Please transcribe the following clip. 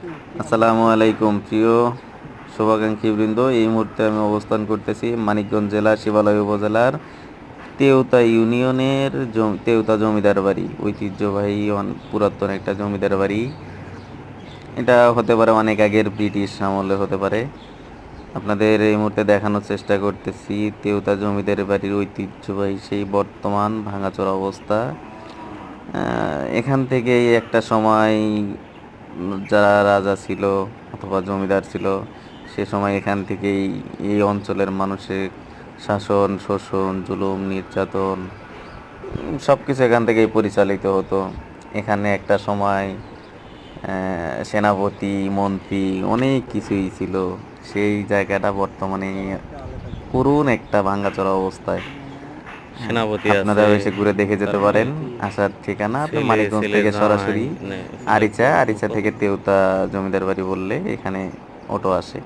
আসসালামু আলাইকুম প্রিয় শুভাকাঙ্ক্ষী বৃন্দ। এই মুহূর্তে আমি অবস্থান করতেছি মানিকগঞ্জ জেলার শিবালয় উপজেলার তেওতা ইউনিয়নের তেওতা জমিদার বাড়ি। ঐতিহ্যবাহী পুরাতন একটা জমিদার বাড়ি। এটা হতে পারে অনেক আগের, ব্রিটিশ আমলে হতে পারে। আপনাদের এই মুহূর্তে দেখানোর চেষ্টা করতেছি তেওতা জমিদার বাড়ির ঐতিহ্যবাহী সেই বর্তমান ভাঙাচোরা অবস্থা। এখান থেকেই একটা সময় যারা রাজা ছিল অথবা জমিদার ছিল, সে সময় এখান থেকেই এই অঞ্চলের মানুষের শাসন, শোষণ, জুলুম, নির্যাতন সব কিছু এখান থেকেই পরিচালিত হতো। এখানে একটা সময় সেনাপতি, মন্ত্রী অনেক কিছুই ছিল। সেই জায়গাটা বর্তমানে করুণ একটা ভাঙাচোরা অবস্থায়। সেনাপতি আপনারা আছে, এসে ঘুরে দেখে যেতে তারপরে পারেন। আসার ঠিকানা আপনার ছেলে মানিকগঞ্জ ছেলে থেকে জামাই, সরাসরি ছেলে আরিচা বউ আরিচা থেকে তেওতা জমিদার বাড়ি বললে এখানে অটো আসে।